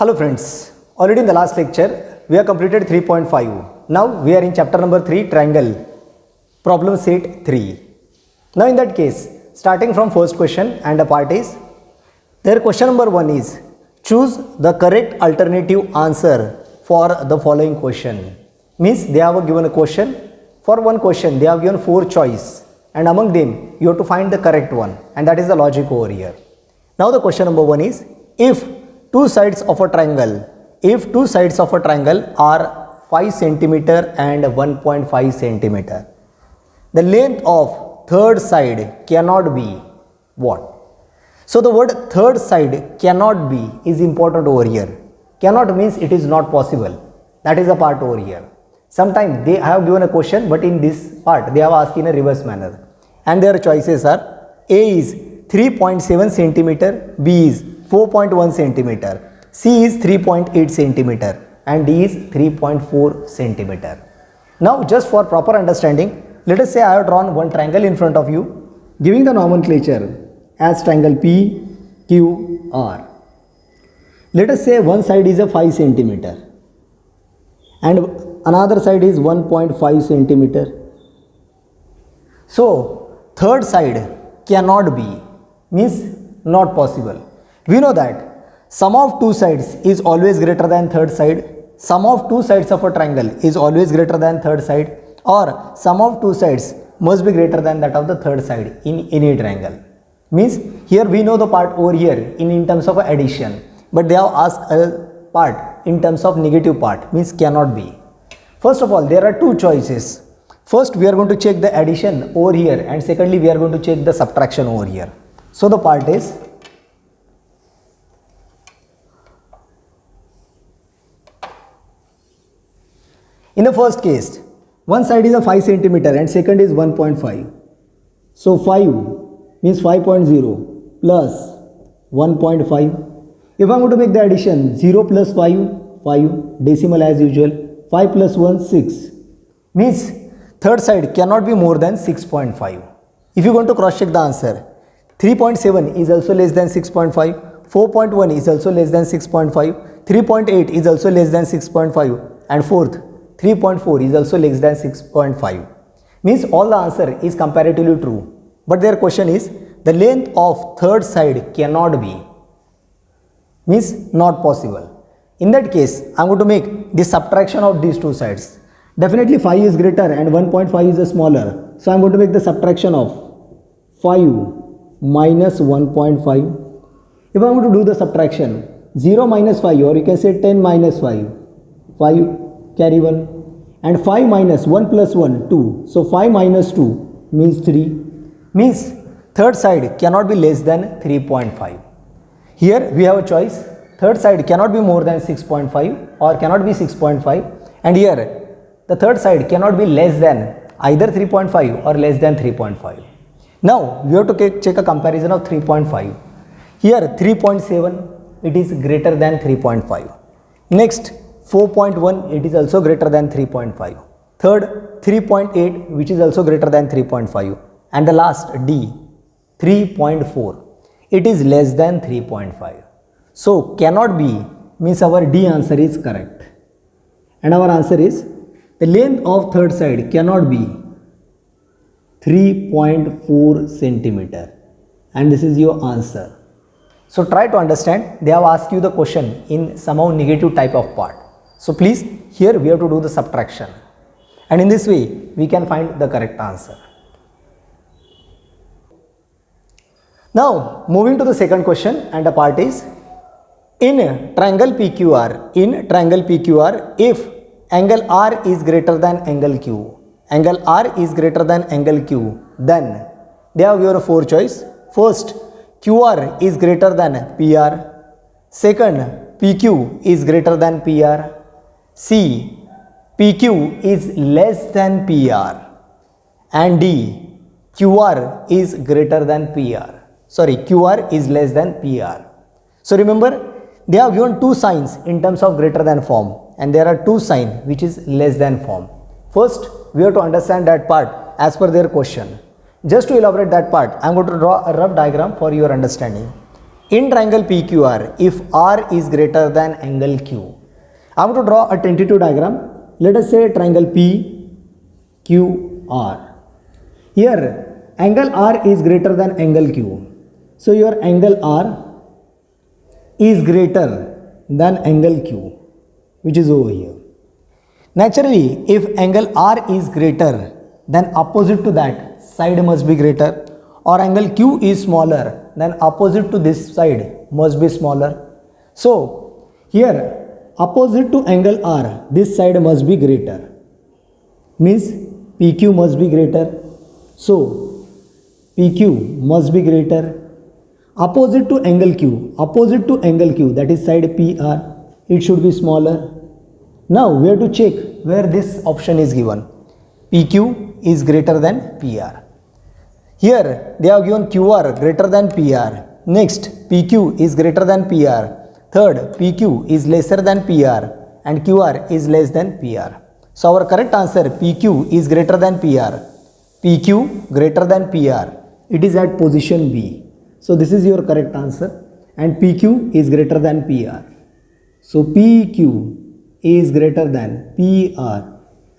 Hello friends, already in the last lecture we have completed 3.5. Now we are in chapter number 3, triangle, problem set 3. Now in that case, starting from first question and the part is, their question number 1 is, choose the correct alternative answer for the following question. Means they have given a question, for one question they have given 4 choice and among them you have to find the correct one, and that is the logic over here. Now the question number 1 is, if two sides of a triangle are 5 centimeter and 1.5 centimeter, the length of third side cannot be what? So the word third side cannot be is important over here. Cannot means it is not possible. That is a part over here. Sometimes they have given a question, but in this part they have asked in a reverse manner, and their choices are A is 3.7 centimeter, B is 4.1 centimeter, C is 3.8 centimeter, and D is 3.4 centimeter. Now just for proper understanding, let us say I have drawn one triangle in front of you, giving the nomenclature as triangle PQR. Let us say one side is a 5 centimeter and another side is 1.5 centimeter. So third side cannot be, means not possible. We know that sum of two sides is always greater than third side. Sum of two sides of a triangle is always greater than third side, or sum of two sides must be greater than that of the third side in any triangle. Means here we know the part over here in terms of addition, but they have asked a part in terms of negative part, means cannot be. First of all, there are two choices. First we are going to check the addition over here, and secondly we are going to check the subtraction over here. So the part is, in the first case, one side is a 5 centimeter and second is 1.5. So 5 means 5.0 plus 1.5. If I am going to make the addition, 0 plus 5, decimal as usual, 5 plus 1, 6. Means third side cannot be more than 6.5. If you are going to cross check the answer, 3.7 is also less than 6.5, 4.1 is also less than 6.5, 3.8 is also less than 6.5, and fourth, 3.4 is also less than 6.5. Means all the answer is comparatively true. But their question is, the length of third side cannot be, means not possible. In that case, I am going to make the subtraction of these two sides. Definitely 5 is greater and 1.5 is smaller. So I am going to make the subtraction of 5 minus 1.5. If I am going to do the subtraction, 0 minus 5, or you can say 10 minus 5, 5 carry 1, and 5 minus 1 plus 1, 2. So 5 minus 2 means 3. Means third side cannot be less than 3.5. Here we have a choice. Third side cannot be more than 6.5 or cannot be 6.5, and here the third side cannot be less than either 3.5 or less than 3.5. Now we have to check a comparison of 3.5. Here 3.7, it is greater than 3.5. Next 4.1, it is also greater than 3.5. Third 3.8, which is also greater than 3.5. And the last D, 3.4, it is less than 3.5. So cannot be means our D answer is correct. And our answer is, the length of third side cannot be 3.4 centimeter. And this is your answer. So try to understand, they have asked you the question in somehow negative type of part. So please, here we have to do the subtraction. And in this way, we can find the correct answer. Now, moving to the second question, and the part is, in triangle PQR, if angle R is greater than angle Q, then they have given 4 choice. First, QR is greater than PR. Second, PQ is greater than PR. C, PQ is less than PR. And D, QR is greater than PR. QR is less than PR. So remember, they have given 2 signs in terms of greater than form, and there are 2 signs which is less than form. First, we have to understand that part as per their question. Just to elaborate that part, I am going to draw a rough diagram for your understanding. in triangle PQR, if R is greater than angle Q. I am going to draw a tentative diagram. Let us say triangle PQR. Here angle R is greater than angle Q. So your angle R is greater than angle Q, which is over here. Naturally, if angle R is greater, then opposite to that side must be greater, or angle Q is smaller, then opposite to this side must be smaller. So here opposite to angle R, this side must be greater, means PQ must be greater. So PQ must be greater. Opposite to angle Q, that is side PR, it should be smaller. Now we have to check where this option is given. PQ is greater than PR. Here they have given QR greater than PR. Next, PQ is greater than PR. Third, PQ is lesser than PR and QR is less than PR. So our correct answer, PQ is greater than PR. PQ greater than PR. It is at position B. So this is your correct answer, and PQ is greater than PR. So PQ is greater than PR,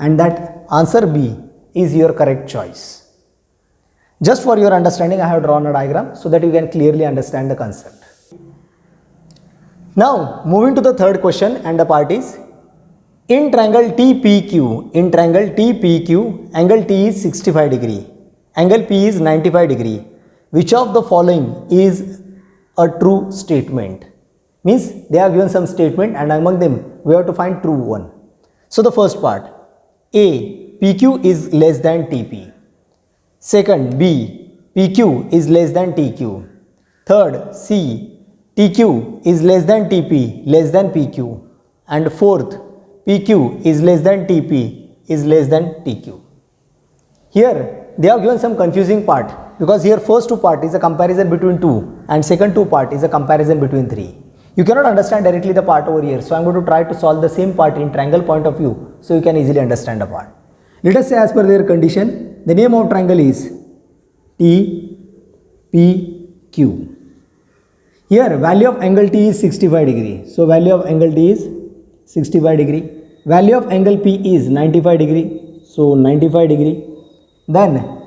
and that answer B is your correct choice. Just for your understanding, I have drawn a diagram so that you can clearly understand the concept. Now moving to the third question, and the part is, in triangle TPQ, angle T is 65 degree, angle P is 95 degree. Which of the following is a true statement? Means they have given some statement and among them we have to find true one. So the first part, A, PQ is less than TP. Second, B, PQ is less than TQ. Third, C, TQ is less than TP, less than PQ. And fourth, PQ is less than TP, is less than TQ. Here they have given some confusing part, because here first two part is a comparison between 2 and second two part is a comparison between 3. You cannot understand directly the part over here, so I am going to try to solve the same part in triangle point of view so you can easily understand the part. Let us say as per their condition, the name of triangle is TPQ. Here value of angle T is 65 degree, so value of angle T is 65 degree. Value of angle P is 95 degree, so 95 degree. Then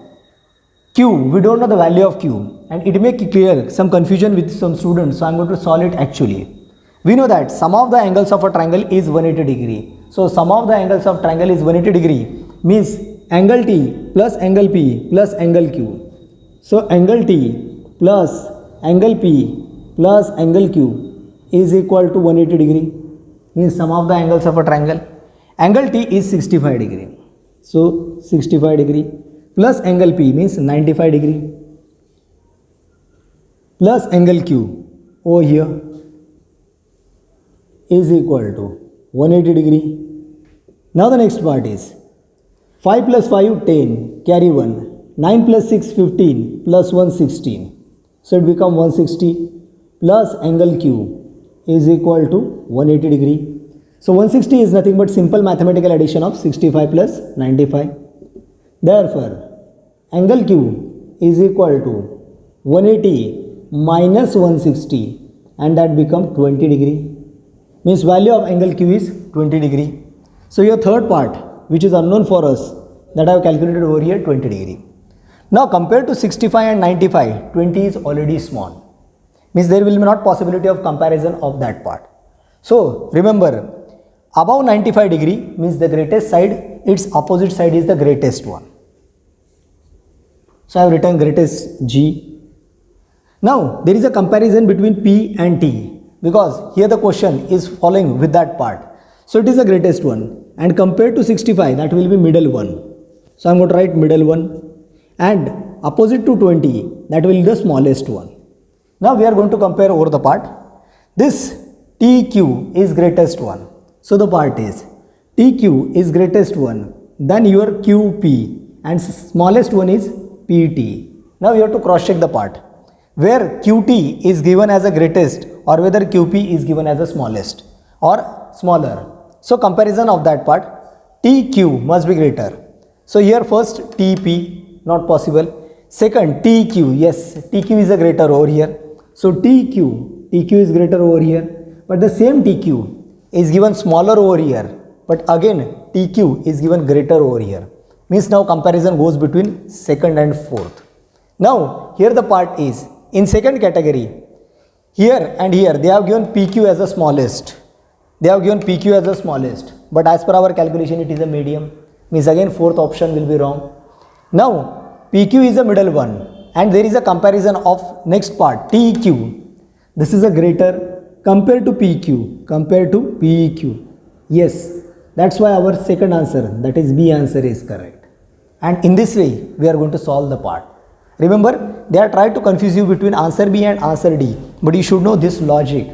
Q, we don't know the value of Q, and it may clear some confusion with some students, so I am going to solve it actually. We know that sum of the angles of a triangle is 180 degree. So sum of the angles of triangle is 180 degree, means angle T plus angle P plus angle Q. So angle T plus angle P plus angle Q is equal to 180 degree, means sum of the angles of a triangle. Angle T is 65 degree, so 65 degree plus angle P means 95 degree plus angle Q over here is equal to 180 degree. Now the next part is 5 plus 5 10, carry 1, 9 plus 6 15 plus 1 16. So it become 160 plus angle Q is equal to 180 degree. So 160 is nothing but simple mathematical addition of 65 plus 95. Therefore, angle Q is equal to 180 minus 160, and that become 20 degree. Means value of angle Q is 20 degree. So your third part, which is unknown for us, that I have calculated over here, 20 degree. Now compared to 65 and 95, 20 is already small. Means there will be not possibility of comparison of that part. So remember, above 95 degree means the greatest side, its opposite side is the greatest one. So I have written greatest G. Now there is a comparison between P and T, because here the question is following with that part. So it is the greatest one, and compared to 65, that will be middle one. So I am going to write middle one, and opposite to 20, that will be the smallest one. Now we are going to compare over the part. This TQ is greatest one. So the part is TQ is greatest one, then your QP, and smallest one is PT. Now you have to cross check the part where QT is given as a greatest or whether QP is given as a smallest or smaller. So comparison of that part, TQ must be greater. So here first TP, not possible. Second TQ, yes, TQ is a greater over here. So TQ is greater over here, but the same TQ is given smaller over here, but again TQ is given greater over here. Means now comparison goes between second and fourth. Now here the part is, in second category, here and here they have given PQ as the smallest. They have given PQ as the smallest, but as per our calculation it is a medium. Means again fourth option will be wrong. Now PQ is the middle one, and there is a comparison of next part TQ. This is a greater compared to PQ, compared to PQ. Yes, that's why our second answer, that is B answer, is correct. And in this way we are going to solve the part. Remember, they are trying to confuse you between answer B and answer D, but you should know this logic,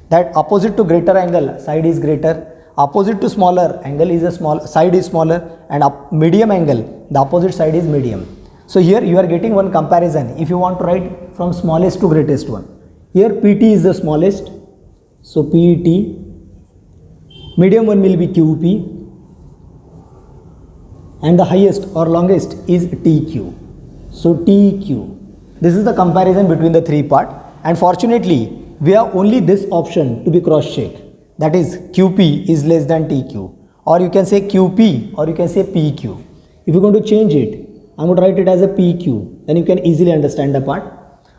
that opposite to greater angle side is greater, opposite to smaller angle is a small side is smaller, and medium angle the opposite side is medium. So here you are getting one comparison if you want to write from smallest to greatest one. Here PT is the smallest, so PT, medium one will be QP, and the highest or longest is TQ. So TQ. This is the comparison between the three part, and fortunately we have only this option to be cross checked, that is QP is less than TQ, or you can say QP, or you can say PQ. If you are going to change it, I am going to write it as a PQ, then you can easily understand the part.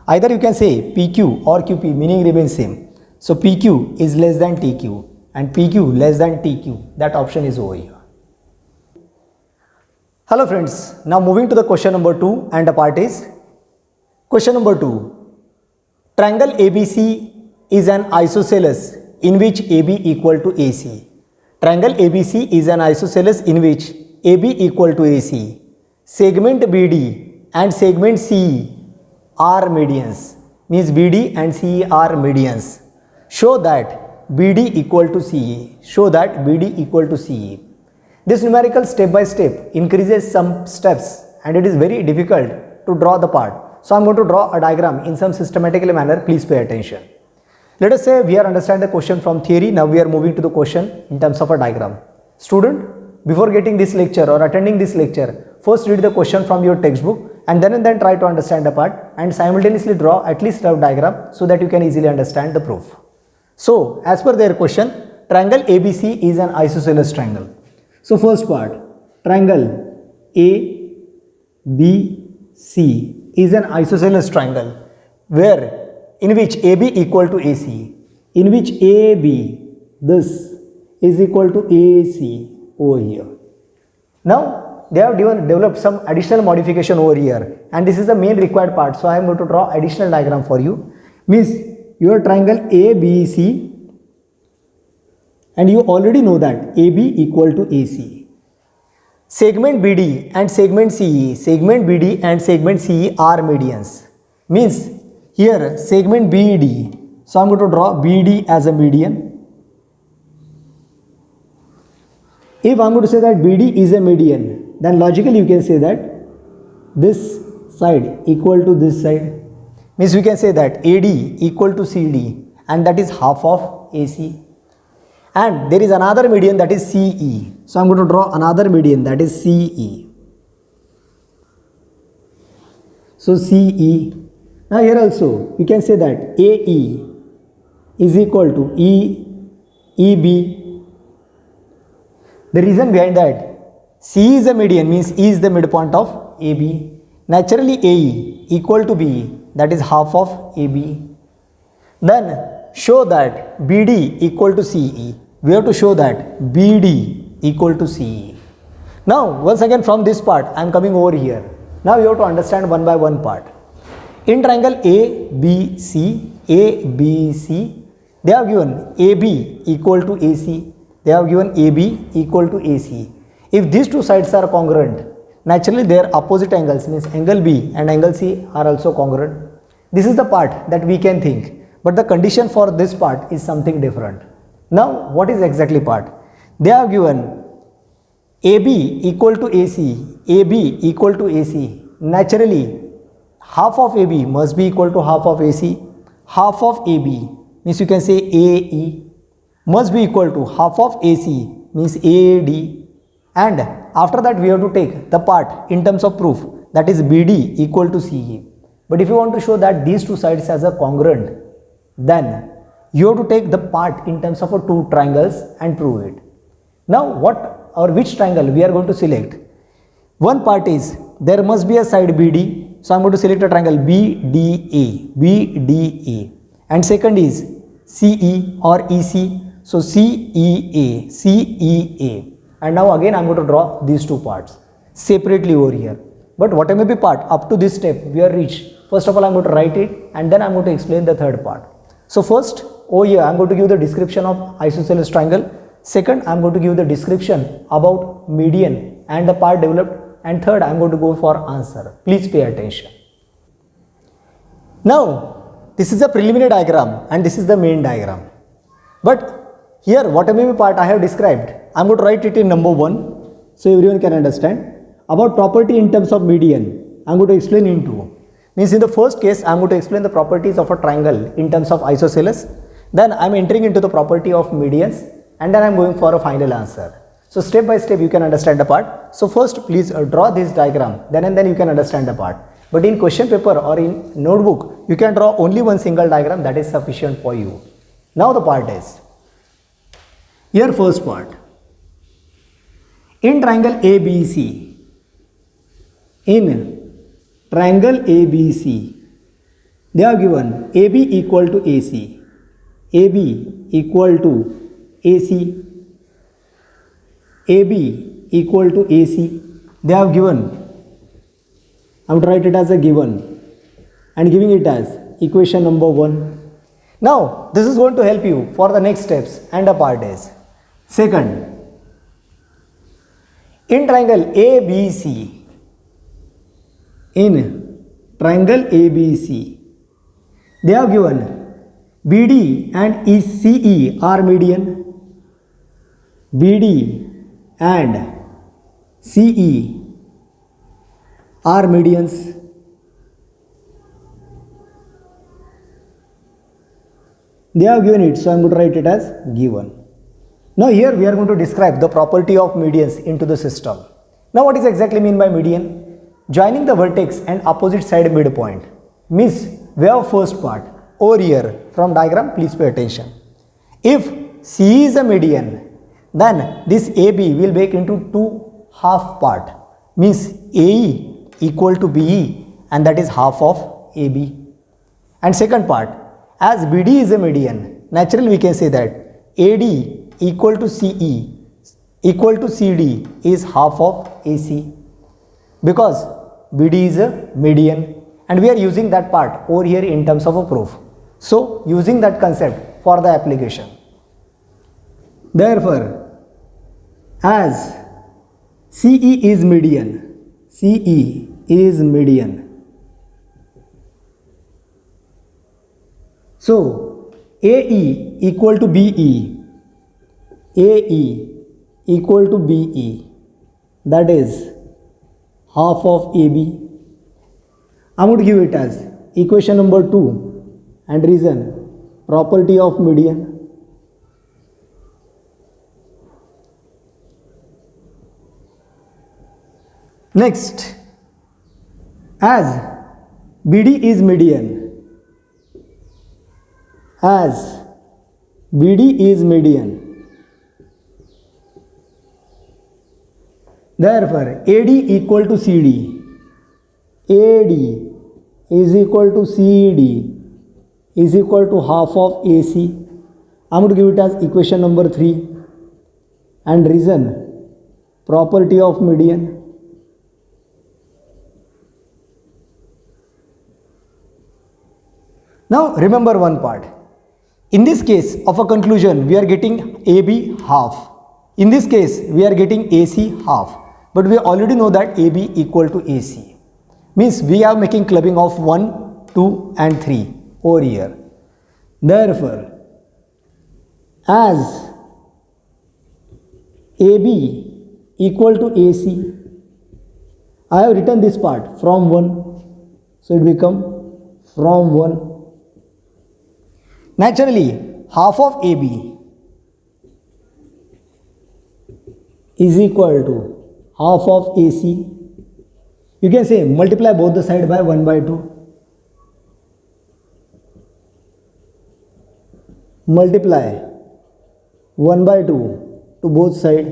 Either you can say PQ or QP, meaning remains same. So PQ is less than TQ and PQ less than TQ. That option is over here. Hello friends, now moving to the question number 2, and the part is question number 2. Triangle ABC is an isosceles in which AB equal to AC. Triangle ABC is an isosceles in which AB equal to AC. Segment BD and segment CE are medians. Means BD and CE are medians. Show that BD equal to CE. Show that BD equal to CE. This numerical step by step increases some steps, and it is very difficult to draw the part. So I am going to draw a diagram in some systematically manner. Please pay attention. Let us say we are understand the question from theory. Now we are moving to the question in terms of a diagram. Student, before getting this lecture or attending this lecture, first read the question from your textbook, and then try to understand the part, and simultaneously draw at least a diagram so that you can easily understand the proof. So as per their question, triangle ABC is an isosceles triangle. So first part, triangle ABC is an isosceles triangle in which AB equal to AC, in which AB, this is equal to AC over here. Now they have developed some additional modification over here, and this is the main required part. So I am going to draw additional diagram for you. Means your triangle ABC, and you already know that AB equal to AC. Segment BD and segment CE, segment BD and segment CE are medians. Means here segment BD, so I am going to draw BD as a median. If I am going to say that BD is a median, then logically you can say that this side equal to this side. Means we can say that AD equal to CD, and that is half of AC. And there is another median, that is CE. So I am going to draw another median, that is CE. So CE. Now here also we can say that AE is equal to EB. The reason behind that, C is a median, means E is the midpoint of AB. Naturally AE equal to BE, that is half of AB. Then show that BD equal to CE. We have to show that BD equal to CE. Now once again from this part I am coming over here. Now you have to understand one by one part. In triangle ABC, they have given AB equal to AC. They have given AB equal to AC. If these two sides are congruent, naturally their opposite angles, means angle B and angle C, are also congruent. This is the part that we can think, but the condition for this part is something different. Now what is exactly part? They have given AB equal to AC, AB equal to AC. Naturally half of AB must be equal to half of AC. Half of AB means you can say AE must be equal to half of AC, means AD. And after that we have to take the part in terms of proof, that is BD equal to CE. But if you want to show that these two sides as a congruent, then you have to take the part in terms of a two triangles and prove it. Now what or which triangle we are going to select? One part is there must be a side BD, so I am going to select a triangle BDA, BDA, and second is CE or EC, so CEA, CEA, and now again I am going to draw these two parts separately over here. But whatever may be part, up to this step we are reached. First of all I am going to write it and then I am going to explain the third part. So first over here I am going to give the description of isosceles triangle. Second I am going to give the description about median and the part developed, and third I am going to go for answer. Please pay attention. Now this is a preliminary diagram and this is the main diagram. But here whatever part I have described, I am going to write it in number 1 so everyone can understand. About property in terms of median, I am going to explain in 2. Means in the first case I am going to explain the properties of a triangle in terms of isosceles. Then I am entering into the property of medians and then I am going for a final answer. So step by step you can understand the part. So first please draw this diagram, then and then you can understand the part. But in question paper or in notebook you can draw only one single diagram, that is sufficient for you. Now the part is, here first part, in triangle ABC, in triangle ABC they are given AB equal to AC, AB equal to AC, AB equal to AC, they have given, I would write it as a given and giving it as equation number 1. Now this is going to help you for the next steps, and the part is, second, in triangle ABC, in triangle ABC they have given BD and CE are median, BD and CE are medians. They have given it, so I am going to write it as given. Now here we are going to describe the property of medians into the system. Now what is exactly mean by median? Joining the vertex and opposite side midpoint. Means we have first part over here from diagram, please pay attention. If C is a median, then this AB will break into two half part, means AE equal to BE, and that is half of AB. And second part, as BD is a median, naturally we can say that AD equal to CE equal to CD is half of AC, because BD is a median and we are using that part over here in terms of a proof. So using that concept for the application. Therefore, as CE is median, CE is median, so AE equal to BE, AE equal to BE, that is half of AB. I am going to give it as equation number 2 and reason, property of median. Next, as BD is median, as BD is median, therefore AD equal to CD, AD is equal to CD is equal to half of AC. I am going to give it as equation number 3 and reason, property of median. Now remember one part. In this case of a conclusion we are getting AB half. In this case we are getting AC half. But we already know that AB equal to AC. Means we are making clubbing of 1, 2 and 3 over here. Therefore, as AB equal to AC, I have written this part from 1. So it become from 1. Naturally, half of AB is equal to half of AC. You can say multiply both the side by 1 by 2. multiply 1 by 2 to both sides.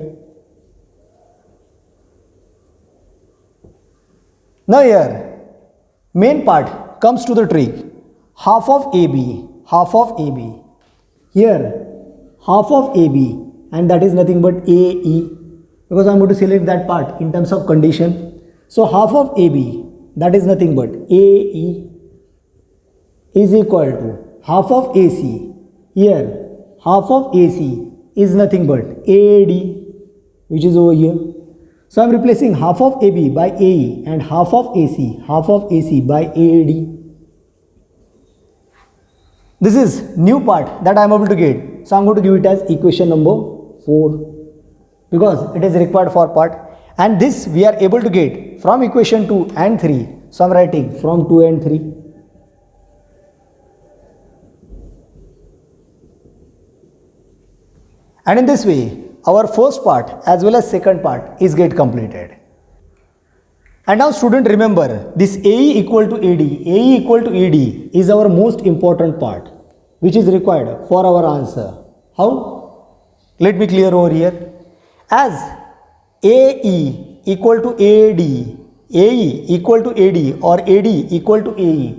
Now here main part comes to the trick. Half of AB, half of AB. Here half of AB, and that is nothing but AE, because I am going to select that part in terms of condition. So half of AB, that is nothing but AE, is equal to half of AC. Here half of AC is nothing but AD, which is over here. So I am replacing half of AB by AE and half of AC by AD. This is new part that I am able to get. So I am going to give it as equation number 4, because it is required for part, and this we are able to get from equation 2 and 3. So I am writing from 2 and 3. And in this way our first part as well as second part is get completed. And now student, remember this AE equal to AD, AE equal to AD is our most important part which is required for our answer. How? Let me clear over here. As AE equal to AD, AE equal to AD or AD equal to AE,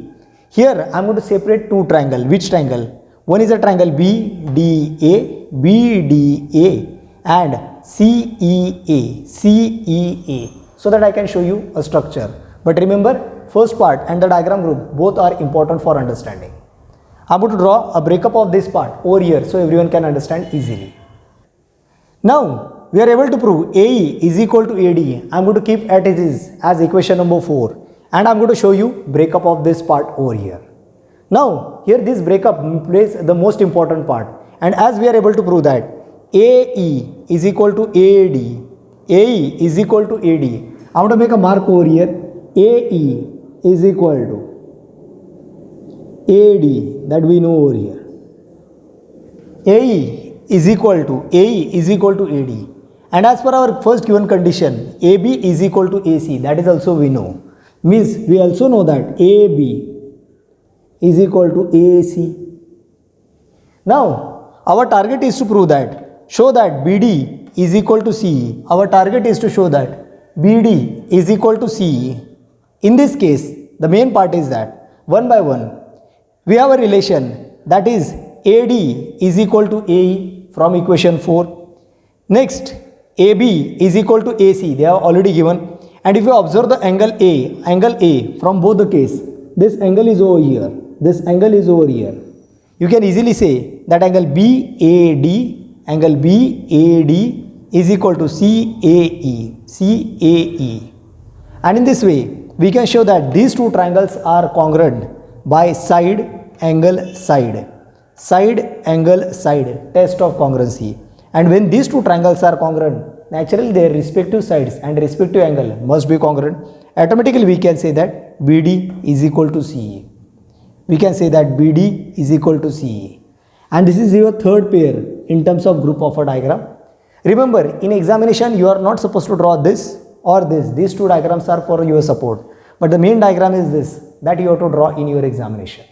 here I am going to separate two triangles. Which triangle? One is a triangle BDA, BDA and CEA, CEA, so that I can show you a structure. But remember, first part and the diagram group both are important for understanding. I am going to draw a breakup of this part over here so everyone can understand easily. Now we are able to prove AE is equal to AD. I am going to keep at it is as equation number 4, and I am going to show you breakup of this part over here. Now here this breakup plays the most important part, and as we are able to prove that AE is equal to AD, AE is equal to AD, I want to make a mark over here. AE is equal to AD, that we know over here. AE is equal to AD, and as per our first given condition, AB is equal to AC, that is also we know. Means we also know that AB is equal to AC. Now our target is to prove that, show that BD is equal to CE. Our target is to show that BD is equal to CE. In this case, the main part is that one by one we have a relation, that is AD is equal to AE from equation 4. Next, AB is equal to AC, they are already given. And if you observe the angle A from both the case, this angle is over here, this angle is over here. You can easily say that angle BAD is equal to CAE. And in this way, we can show that these two triangles are congruent by side, angle, side. Side, angle, side, test of congruency. And when these two triangles are congruent, naturally their respective sides and respective angle must be congruent. Automatically we can say that BD is equal to CE. We can say that BD is equal to CE. And this is your third pair in terms of group of a diagram. Remember, in examination you are not supposed to draw this or this. These two diagrams are for your support. But the main diagram is this, that you have to draw in your examination.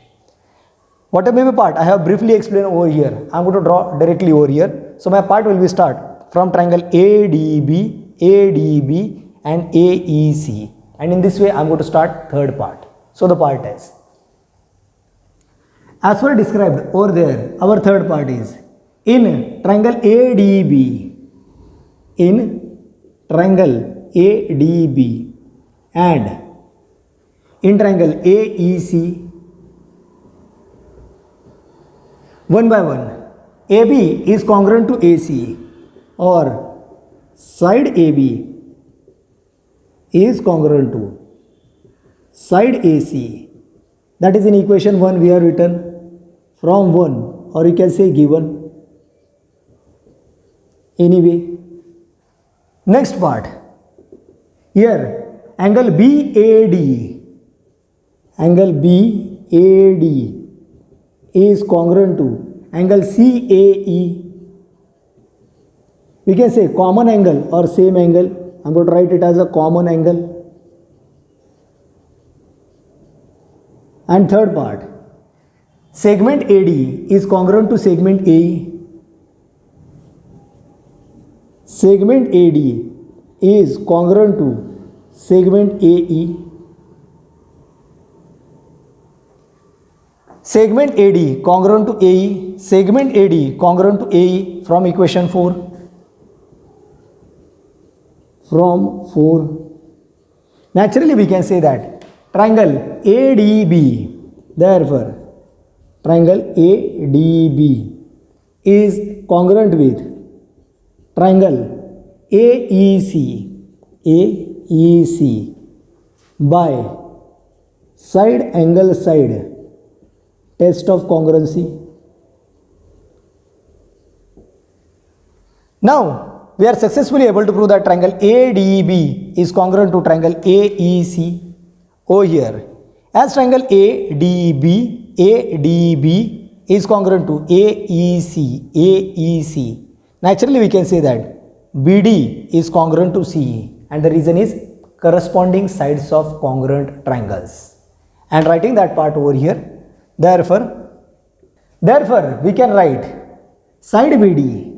Whatever may be part, I have briefly explained over here. I am going to draw directly over here. So my part will be start from triangle ADB, ADB and AEC. And in this way I am going to start third part. So the part is, as per described over there, our third part is in triangle ADB, in triangle ADB and in triangle AEC, one by one, AB is congruent to AC or side AB is congruent to side AC. That is in equation 1 we have written from 1, or you can say given. Anyway, next part, here angle BAD is congruent to angle CAE. We can say common angle or same angle. I am going to write it as a common angle. And third part, segment AD is congruent to segment AE. Segment AD is congruent to segment AE. Segment AD congruent to AE. Segment AD congruent to AE from equation 4. From 4. Naturally we can say that triangle ADB, therefore triangle ADB is congruent with triangle AEC by side angle side test of congruency. Now we are successfully able to prove that triangle ADB is congruent to triangle AEC over here. As triangle ADB is congruent to AEC. Naturally we can say that BD is congruent to CE, and the reason is corresponding sides of congruent triangles. And writing that part over here, therefore we can write side BD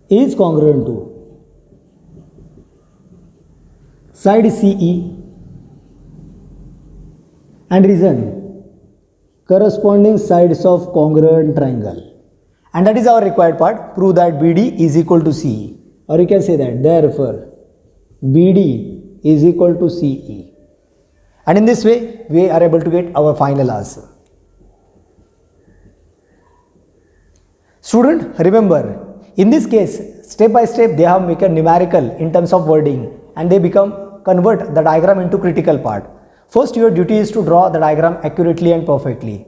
is congruent to side CE, and reason corresponding sides of congruent triangle. And that is our required part, prove that BD is equal to CE, or you can say that therefore BD is equal to CE, and in this way we are able to get our final answer. Student, remember, in this case step by step they have made a numerical in terms of wording, and they convert the diagram into critical part. First, your duty is to draw the diagram accurately and perfectly.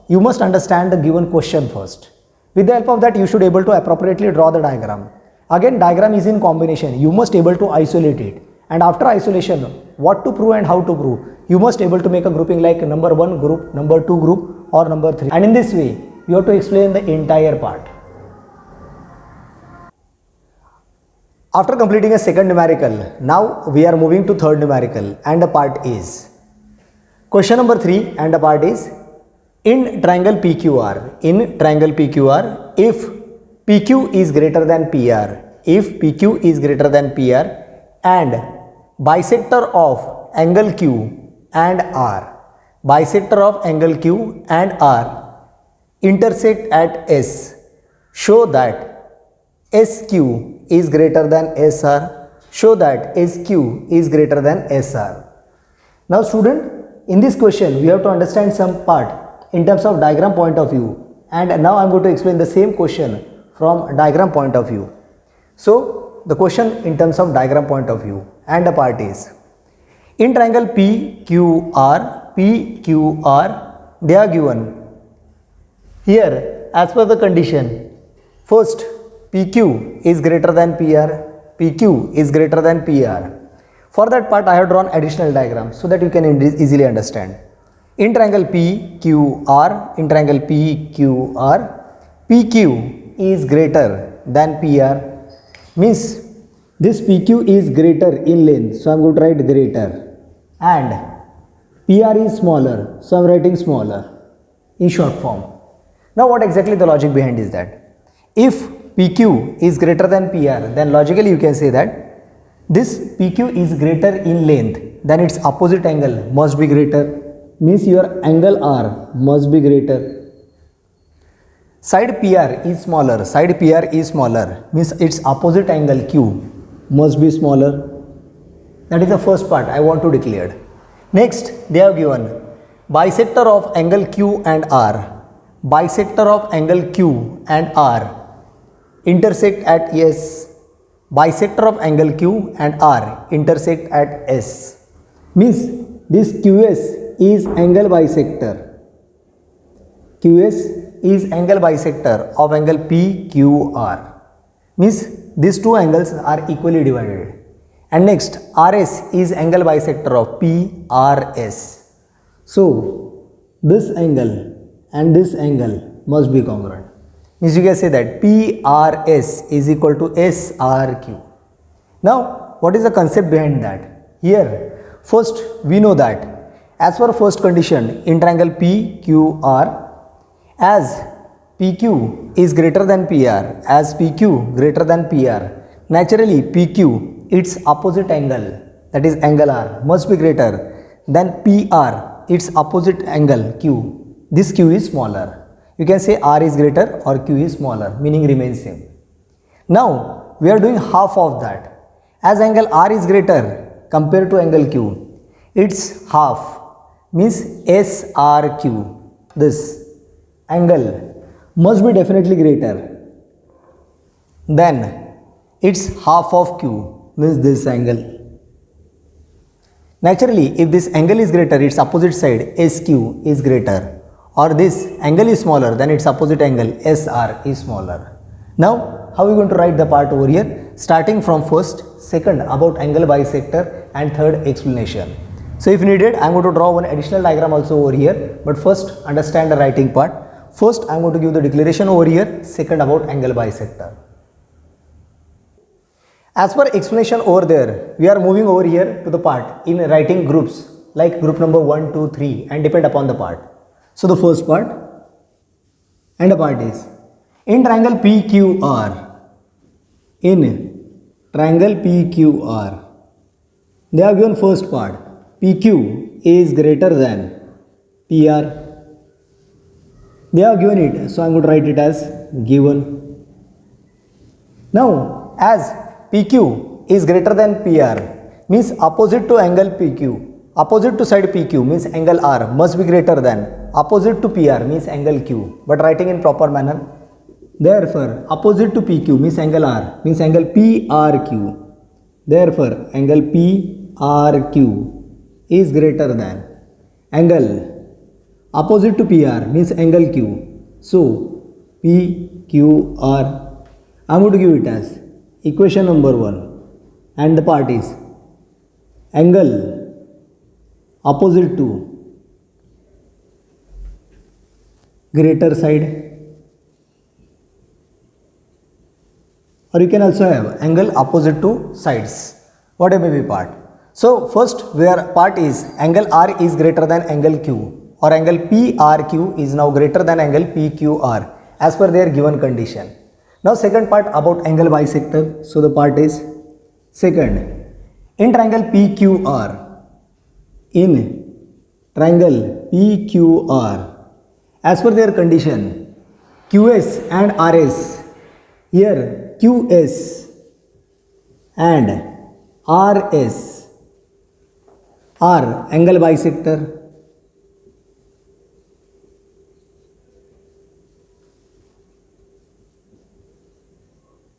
You must understand the given question first. With the help of that, you should able to appropriately draw the diagram. Again, diagram is in combination. You must able to isolate it, and after isolation, what to prove and how to prove, you must able to make a grouping like number 1 group, number 2 group, or number 3. And in this way, you have to explain the entire part. After completing a second numerical, now we are moving to third numerical, and the part is question number 3, and the part is in triangle PQR. In triangle PQR, if PQ is greater than PR, and bisector of angle Q and R, intersect at S, show that SQ is greater than SR. Now student, in this question we have to understand some part in terms of diagram point of view, and now I am going to explain the same question from diagram point of view. So the question in terms of diagram point of view, and the part is in triangle PQR, they are given here as per the condition. First, PQ is greater than PR. For that part, I have drawn additional diagram so that you can easily understand. In triangle PQR, PQ is greater than PR, means this PQ is greater in length, so I am going to write greater, and PR is smaller, so I am writing smaller in short form. Now what exactly the logic behind is that if PQ is greater than PR, then logically you can say that this PQ is greater in length, then its opposite angle must be greater, means your angle R must be greater. Side PR is smaller, means its opposite angle Q must be smaller. That is the first part I want to declare. Next, they have given bisector of angle Q and R. Intersect at S. Bisector of angle Q and R intersect at S. Means this QS is angle bisector. Of angle PQR. Means these two angles are equally divided. And next, RS is angle bisector of PRS. So this angle and this angle must be congruent. Means you can say that PRS is equal to SRQ. Now what is the concept behind that? Here first we know that As per first condition in triangle PQR, as PQ is greater than PR, as PQ greater than PR, naturally PQ, its opposite angle, that is angle R, must be greater than PR, its opposite angle Q. This Q is smaller. You can say R is greater or Q is smaller, meaning remains same. Now we are doing half of that. As angle R is greater compared to angle Q, its half means SRQ. This angle must be definitely greater than its half of Q, means this angle. Naturally, if this angle is greater, its opposite side SQ is greater, or this angle is smaller, then its opposite angle SR is smaller. Now, how are we going to write the part over here? Starting from first, second about angle bisector, and third explanation. So if needed, I am going to draw one additional diagram also over here, but first understand the writing part. First, I am going to give the declaration over here, second about angle bisector. As per explanation over there, we are moving over here to the part in writing groups, like group number 1, 2, 3, and depend upon the part. So the first part and the part is, in triangle PQR, in triangle PQR, they have given first part, PQ is greater than PR. They have given it, so I am going to write it as given. Now, as PQ is greater than PR, means opposite to angle PQ, opposite to side PQ means angle R must be greater than opposite to PR means angle Q, but writing in proper manner. Therefore, opposite to PQ means angle R means angle PRQ. Therefore, angle PRQ is greater than angle opposite to PR means angle Q. So, PQR, I am going to give it as equation number 1, and the part is angle opposite to greater side, or you can also have angle opposite to sides, whatever may be part. So first where part is angle R is greater than angle Q, or angle PRQ is now greater than angle PQR as per their given condition. Now second part about angle bisector. So the part is second, in triangle PQR, in triangle PQR, as per their condition, QS and RS, here QS and RS are angle bisector.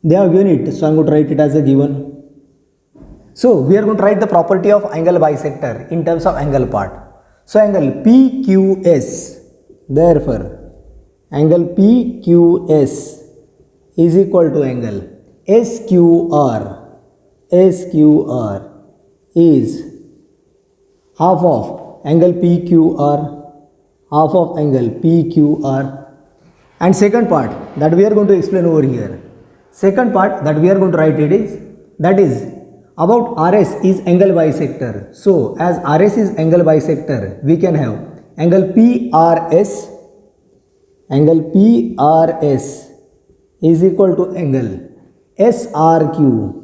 They have given it, so I am going to write it as a given. So we are going to write the property of angle bisector in terms of angle part. So angle PQS, therefore angle PQS is equal to angle SQR. SQR is half of angle PQR, half of angle PQR. And second part that we are going to explain over here, second part that we are going to write it is, that is about RS is angle bisector. So as RS is angle bisector, we can have angle PRS, angle PRS is equal to angle SRQ,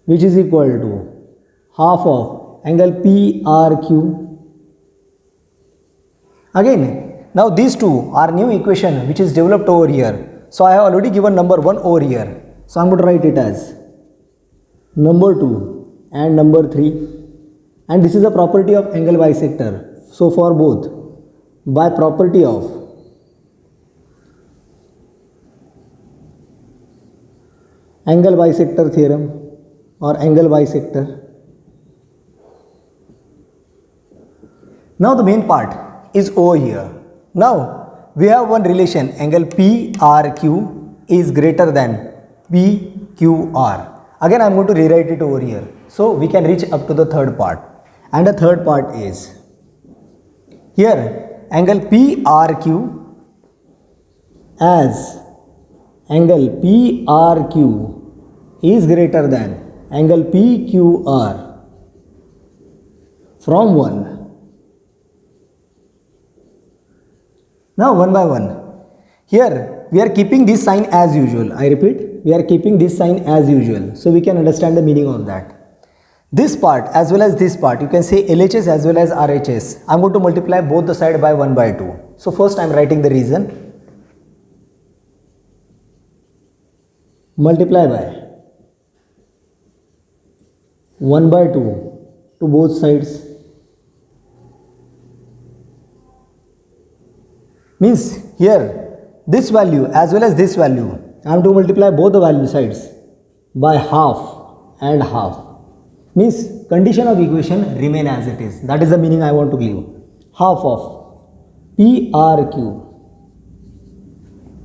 which is equal to half of angle PRQ. Again, now these two are new equation which is developed over here. So I have already given number 1 over here. So I am going to write it as number 2 and number 3. And this is a property of angle bisector. So for both, by property of angle bisector theorem or angle bisector. Now the main part is over here. Now we have one relation, angle PRQ is greater than PQR. Again I am going to rewrite it over here, so we can reach up to the third part. And the third part is, here angle PRQ, as angle PRQ is greater than angle PQR, from 1. Now one by one. Here we are keeping this sign as usual. I repeat, we are keeping this sign as usual. So we can understand the meaning of that. This part as well as this part, you can say LHS as well as RHS. I am going to multiply both the side by 1 by 2. So first I am writing the reason. Multiply by 1 by 2 to both sides. Means here this value as well as this value, I have to multiply both the value sides by half and half. Means condition of equation remain as it is. That is the meaning I want to give. Half of PRQ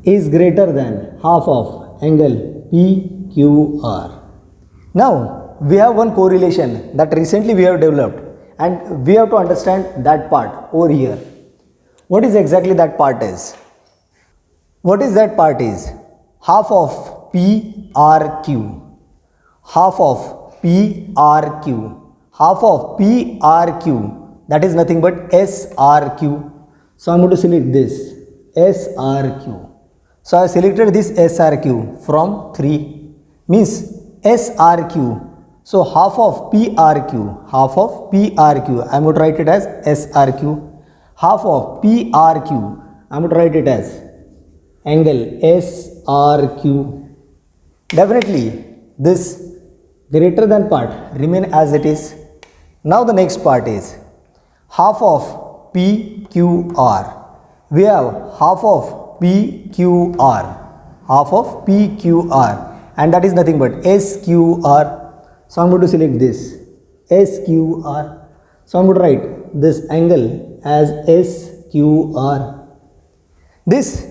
is greater than half of angle PQR. Now we have one correlation that recently we have developed and we have to understand that part over here. What is exactly that part is? What is that part is? Half of PRQ. Half of PRQ. Half of PRQ. That is nothing but SRQ. So I am going to select this SRQ. So I selected this SRQ from 3. Means SRQ. So half of PRQ. Half of PRQ. I am going to write it as SRQ. Half of PRQ, I am going to write it as angle SRQ. Definitely this greater than part remain as it is. Now the next part is half of PQR. We have half of PQR. Half of PQR and that is nothing but SQR. So I am going to select this SQR. So I am going to write this angle as SQR. This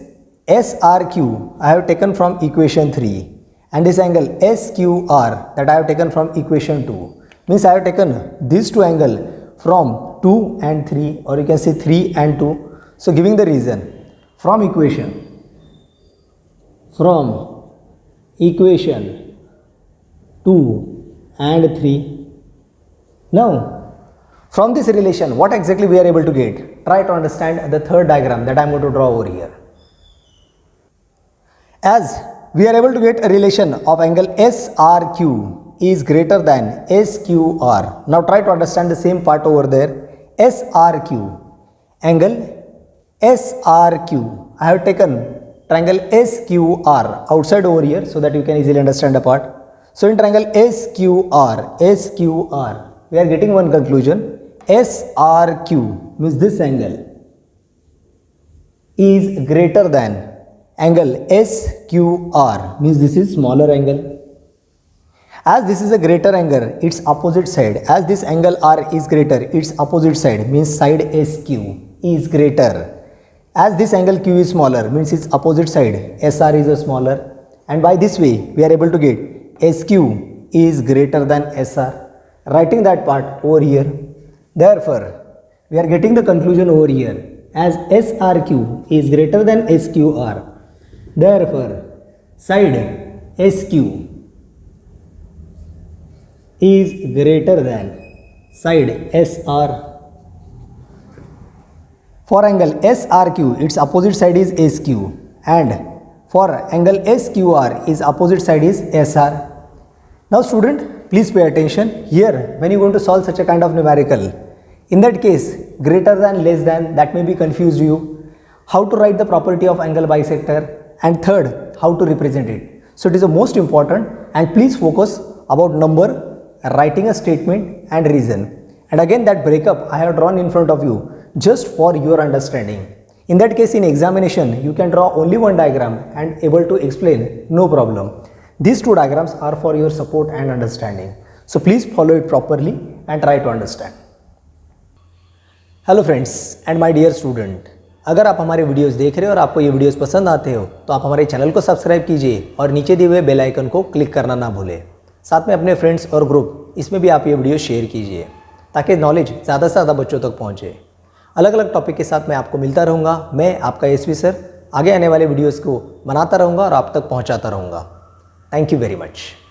SRQ I have taken from equation 3 and this angle SQR that I have taken from equation 2. Means I have taken these two angle from 2 and 3, or you can say 3 and 2. So giving the reason from equation 2 and 3. Now from this relation, what exactly we are able to get? Try to understand the third diagram that I am going to draw over here. As we are able to get a relation of angle SRQ is greater than SQR. Now try to understand the same part over there. SRQ, angle SRQ. I have taken triangle SQR outside over here so that you can easily understand the part. So in triangle SQR, we are getting one conclusion. SRQ means this angle is greater than angle SQR, means this is smaller angle. As this is a greater angle, its opposite side, as this angle R is greater, its opposite side means side SQ is greater. As this angle Q is smaller, means its opposite side SR is a smaller, and by this way we are able to get SQ is greater than SR. Writing that part over here. Therefore, we are getting the conclusion over here as SRQ is greater than SQR. Therefore, side SQ is greater than side SR. For angle SRQ, its opposite side is SQ, and for angle SQR, its opposite side is SR. Now student, please pay attention here. When you are going to solve such a kind of numerical, in that case greater than, less than, that may be confused you. How to write the property of angle bisector, and third, how to represent it. So it is the most important, and please focus about number, writing a statement and reason. And again that breakup I have drawn in front of you just for your understanding. In that case in examination you can draw only one diagram and able to explain, no problem. These two diagrams are for your support and understanding. So please follow it properly and try to understand. Hello friends and my dear student, अगर आप हमारे videos देख रहे हो और आपको ये videos पसंद आते हो तो आप हमारे चैनल को सब्सक्राइब कीजिए और नीचे दिए हुए बेल आइकन को क्लिक करना ना भूलें। साथ में अपने फ्रेंड्स और ग्रुप इसमें भी आप ये वीडियो शेयर कीजिए ताकि नॉलेज ज़्यादा से ज़्यादा बच्चों तक पहुँचे। अलग अलग टॉपिक के साथ मैं आपको मिलता रहूँगा। मैं आपका एसवी सर आगे आने वाले वीडियोज़ को बनाता रहूँगा और आप तक पहुँचाता रहूँगा। Thank you very much.